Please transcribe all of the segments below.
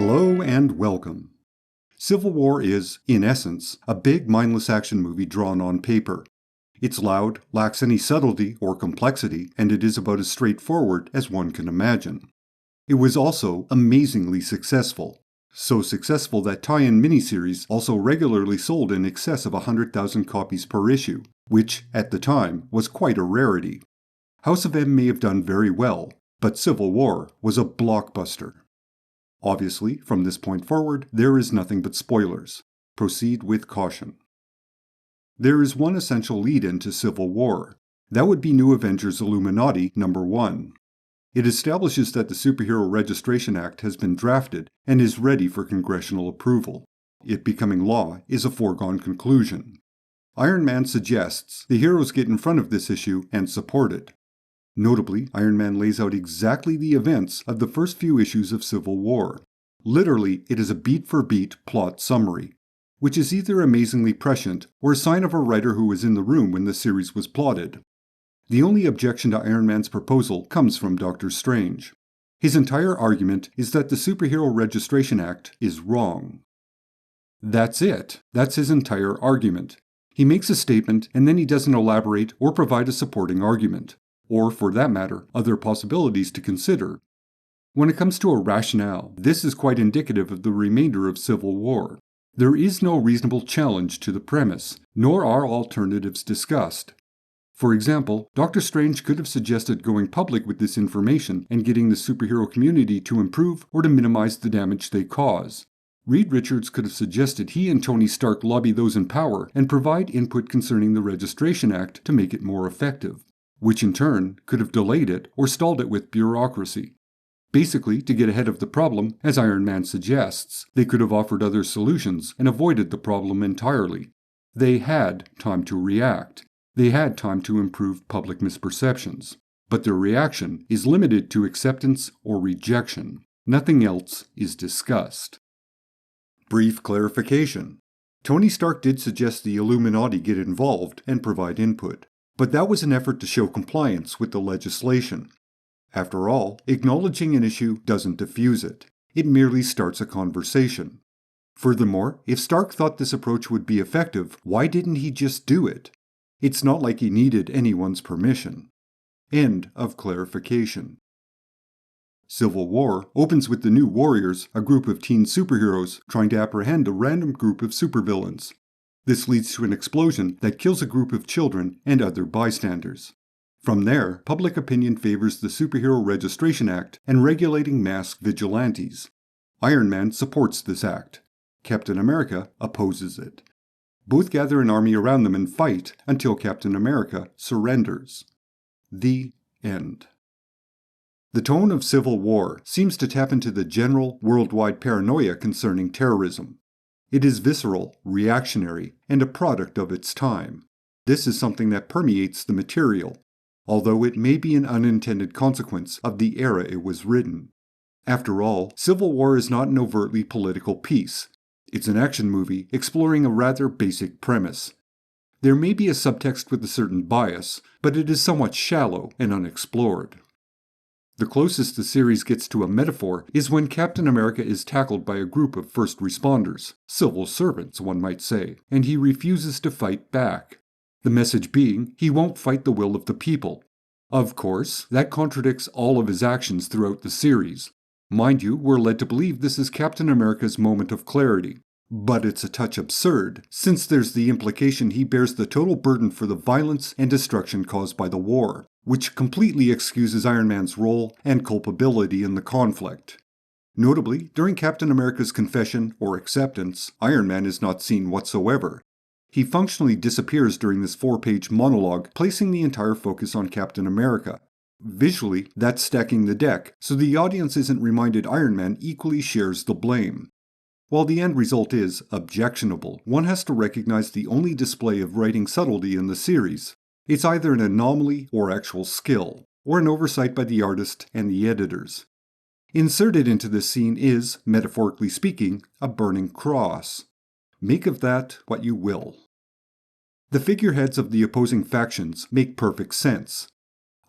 Hello and welcome. Civil War is, in essence, a big mindless action movie drawn on paper. It's loud, lacks any subtlety or complexity, and it is about as straightforward as one can imagine. It was also amazingly successful. So successful that tie-in miniseries also regularly sold in excess of 100,000 copies per issue, which, at the time, was quite a rarity. House of M may have done very well, but Civil War was a blockbuster. Obviously, from this point forward, there is nothing but spoilers. Proceed with caution. There is one essential lead-in to Civil War. That would be New Avengers Illuminati #1. It establishes that the Superhero Registration Act has been drafted and is ready for congressional approval. It becoming law is a foregone conclusion. Iron Man suggests the heroes get in front of this issue and support it. Notably, Iron Man lays out exactly the events of the first few issues of Civil War. Literally, it is a beat-for-beat plot summary, which is either amazingly prescient or a sign of a writer who was in the room when the series was plotted. The only objection to Iron Man's proposal comes from Doctor Strange. His entire argument is that the Superhero Registration Act is wrong. That's it. That's his entire argument. He makes a statement and then he doesn't elaborate or provide a supporting argument, or, for that matter, other possibilities to consider. When it comes to a rationale, this is quite indicative of the remainder of Civil War. There is no reasonable challenge to the premise, nor are alternatives discussed. For example, Doctor Strange could have suggested going public with this information and getting the superhero community to improve or to minimize the damage they cause. Reed Richards could have suggested he and Tony Stark lobby those in power and provide input concerning the Registration Act to make it more effective, which in turn could have delayed it or stalled it with bureaucracy. Basically, to get ahead of the problem, as Iron Man suggests, they could have offered other solutions and avoided the problem entirely. They had time to react. They had time to improve public misperceptions. But their reaction is limited to acceptance or rejection. Nothing else is discussed. Brief clarification. Tony Stark did suggest the Illuminati get involved and provide input, but that was an effort to show compliance with the legislation. After all, acknowledging an issue doesn't diffuse it. It merely starts a conversation. Furthermore, if Stark thought this approach would be effective, why didn't he just do it? It's not like he needed anyone's permission. End of clarification. Civil War opens with the New Warriors, a group of teen superheroes trying to apprehend a random group of supervillains. This leads to an explosion that kills a group of children and other bystanders. From there, public opinion favors the Superhero Registration Act and regulating masked vigilantes. Iron Man supports this act. Captain America opposes it. Both gather an army around them and fight until Captain America surrenders. The end. The tone of Civil War seems to tap into the general, worldwide paranoia concerning terrorism. It is visceral, reactionary, and a product of its time. This is something that permeates the material, although it may be an unintended consequence of the era it was written. After all, Civil War is not an overtly political piece. It's an action movie exploring a rather basic premise. There may be a subtext with a certain bias, but it is somewhat shallow and unexplored. The closest the series gets to a metaphor is when Captain America is tackled by a group of first responders, civil servants one might say, and he refuses to fight back. The message being, he won't fight the will of the people. Of course, that contradicts all of his actions throughout the series. Mind you, we're led to believe this is Captain America's moment of clarity. But it's a touch absurd, since there's the implication he bears the total burden for the violence and destruction caused by the war, which completely excuses Iron Man's role and culpability in the conflict. Notably, during Captain America's confession or acceptance, Iron Man is not seen whatsoever. He functionally disappears during this 4-page monologue, placing the entire focus on Captain America. Visually, that's stacking the deck, so the audience isn't reminded Iron Man equally shares the blame. While the end result is objectionable, one has to recognize the only display of writing subtlety in the series. It's either an anomaly or actual skill, or an oversight by the artist and the editors. Inserted into this scene is, metaphorically speaking, a burning cross. Make of that what you will. The figureheads of the opposing factions make perfect sense.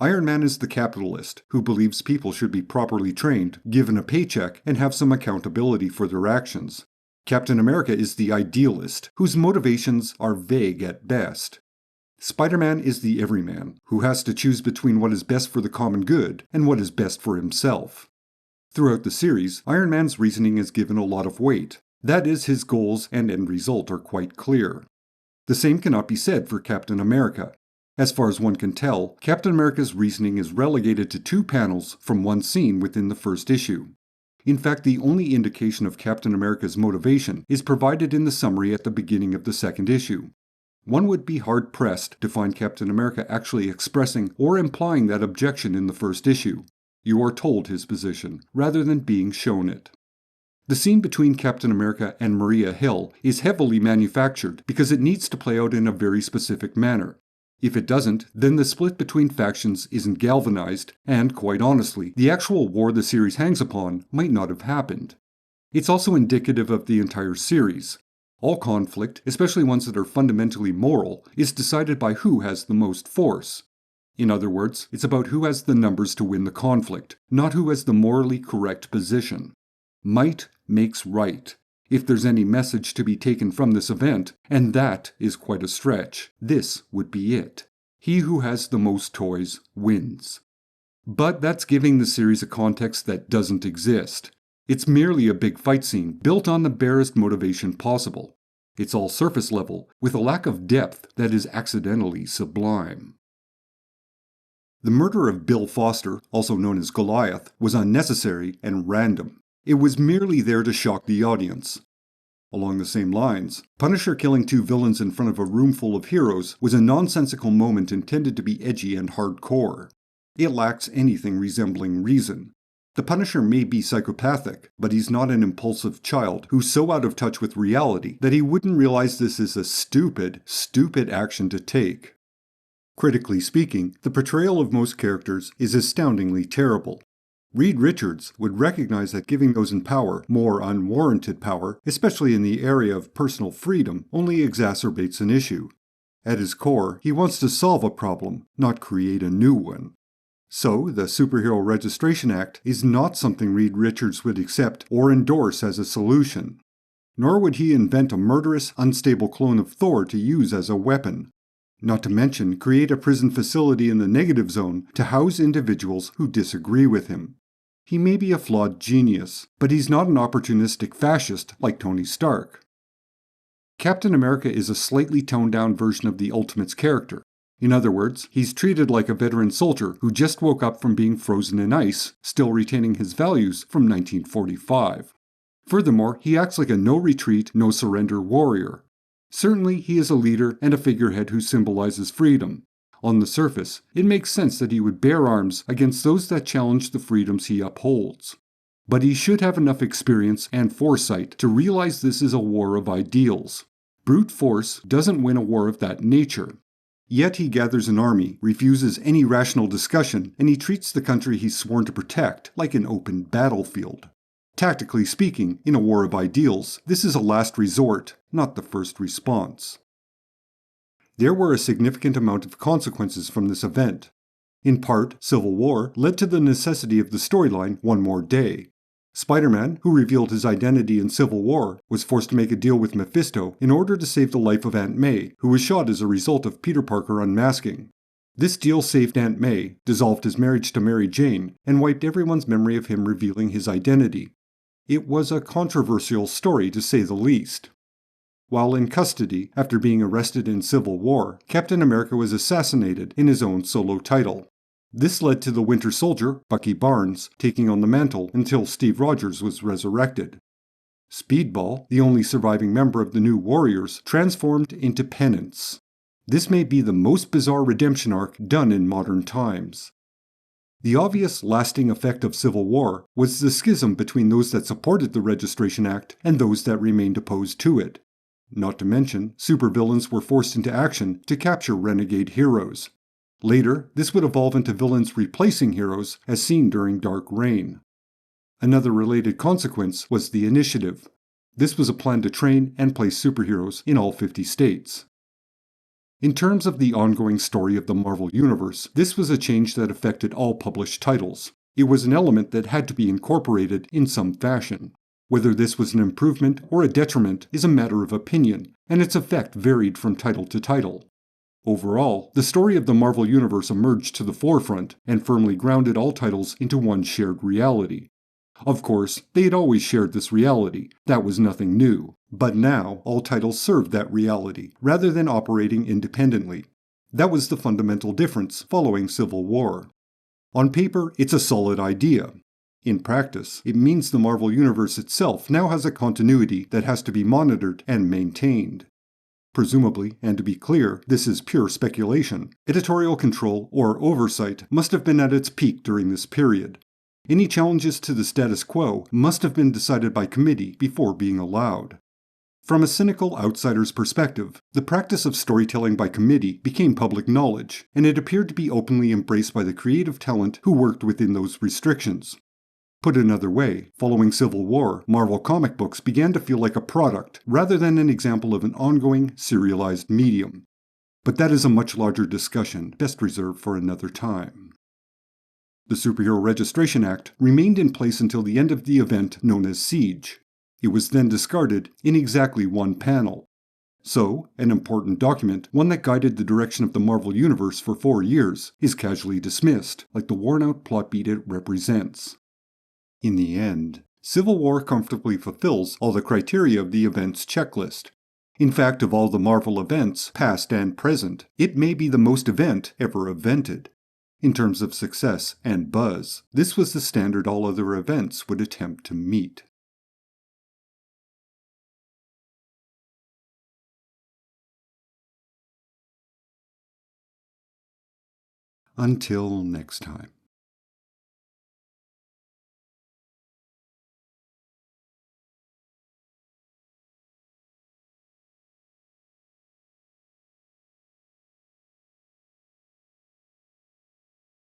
Iron Man is the capitalist who believes people should be properly trained, given a paycheck, and have some accountability for their actions. Captain America is the idealist whose motivations are vague at best. Spider-Man is the everyman who has to choose between what is best for the common good and what is best for himself. Throughout the series, Iron Man's reasoning is given a lot of weight. That is, his goals and end result are quite clear. The same cannot be said for Captain America. As far as one can tell, Captain America's reasoning is relegated to 2 panels from one scene within the first issue. In fact, the only indication of Captain America's motivation is provided in the summary at the beginning of the second issue. One would be hard-pressed to find Captain America actually expressing or implying that objection in the first issue. You are told his position, rather than being shown it. The scene between Captain America and Maria Hill is heavily manufactured because it needs to play out in a very specific manner. If it doesn't, then the split between factions isn't galvanized, and quite honestly, the actual war the series hangs upon might not have happened. It's also indicative of the entire series. All conflict, especially ones that are fundamentally moral, is decided by who has the most force. In other words, it's about who has the numbers to win the conflict, not who has the morally correct position. Might makes right. If there's any message to be taken from this event, and that is quite a stretch, this would be it. He who has the most toys wins. But that's giving the series a context that doesn't exist. It's merely a big fight scene built on the barest motivation possible. It's all surface level, with a lack of depth that is accidentally sublime. The murder of Bill Foster, also known as Goliath, was unnecessary and random. It was merely there to shock the audience. Along the same lines, Punisher killing 2 villains in front of a room full of heroes was a nonsensical moment intended to be edgy and hardcore. It lacks anything resembling reason. The Punisher may be psychopathic, but he's not an impulsive child who's so out of touch with reality that he wouldn't realize this is a stupid action to take. Critically speaking, the portrayal of most characters is astoundingly terrible. Reed Richards would recognize that giving those in power more unwarranted power, especially in the area of personal freedom, only exacerbates an issue. At his core, he wants to solve a problem, not create a new one. So, the Superhero Registration Act is not something Reed Richards would accept or endorse as a solution. Nor would he invent a murderous, unstable clone of Thor to use as a weapon. Not to mention create a prison facility in the negative zone to house individuals who disagree with him. He may be a flawed genius, but he's not an opportunistic fascist like Tony Stark. Captain America is a slightly toned-down version of the Ultimate's character. In other words, he's treated like a veteran soldier who just woke up from being frozen in ice, still retaining his values from 1945. Furthermore, he acts like a no-retreat, no-surrender warrior. Certainly, he is a leader and a figurehead who symbolizes freedom. On the surface, it makes sense that he would bear arms against those that challenge the freedoms he upholds. But he should have enough experience and foresight to realize this is a war of ideals. Brute force doesn't win a war of that nature. Yet he gathers an army, refuses any rational discussion, and he treats the country he's sworn to protect like an open battlefield. Tactically speaking, in a war of ideals, this is a last resort, not the first response. There were a significant amount of consequences from this event. In part, Civil War led to the necessity of the storyline One More Day. Spider-Man, who revealed his identity in Civil War, was forced to make a deal with Mephisto in order to save the life of Aunt May, who was shot as a result of Peter Parker unmasking. This deal saved Aunt May, dissolved his marriage to Mary Jane, and wiped everyone's memory of him revealing his identity. It was a controversial story to say the least. While in custody, after being arrested in Civil War, Captain America was assassinated in his own solo title. This led to the Winter Soldier, Bucky Barnes, taking on the mantle until Steve Rogers was resurrected. Speedball, the only surviving member of the New Warriors, transformed into Penance. This may be the most bizarre redemption arc done in modern times. The obvious lasting effect of Civil War was the schism between those that supported the Registration Act and those that remained opposed to it. Not to mention, supervillains were forced into action to capture renegade heroes. Later, this would evolve into villains replacing heroes, as seen during Dark Reign. Another related consequence was the Initiative. This was a plan to train and place superheroes in all 50 states. In terms of the ongoing story of the Marvel Universe, this was a change that affected all published titles. It was an element that had to be incorporated in some fashion. Whether this was an improvement or a detriment is a matter of opinion, and its effect varied from title to title. Overall, the story of the Marvel Universe emerged to the forefront and firmly grounded all titles into one shared reality. Of course, they had always shared this reality. That was nothing new. But now, all titles served that reality, rather than operating independently. That was the fundamental difference following Civil War. On paper, it's a solid idea. In practice, it means the Marvel Universe itself now has a continuity that has to be monitored and maintained. Presumably, and to be clear, this is pure speculation, editorial control or oversight must have been at its peak during this period. Any challenges to the status quo must have been decided by committee before being allowed. From a cynical outsider's perspective, the practice of storytelling by committee became public knowledge, and it appeared to be openly embraced by the creative talent who worked within those restrictions. Put another way, following Civil War, Marvel comic books began to feel like a product rather than an example of an ongoing, serialized medium. But that is a much larger discussion, best reserved for another time. The Superhero Registration Act remained in place until the end of the event known as Siege. It was then discarded in exactly one panel. So, an important document, one that guided the direction of the Marvel Universe for 4 years, is casually dismissed, like the worn-out plot beat it represents. In the end, Civil War comfortably fulfills all the criteria of the events checklist. In fact, of all the Marvel events, past and present, it may be the most event ever evented. In terms of success and buzz, this was the standard all other events would attempt to meet. Until next time.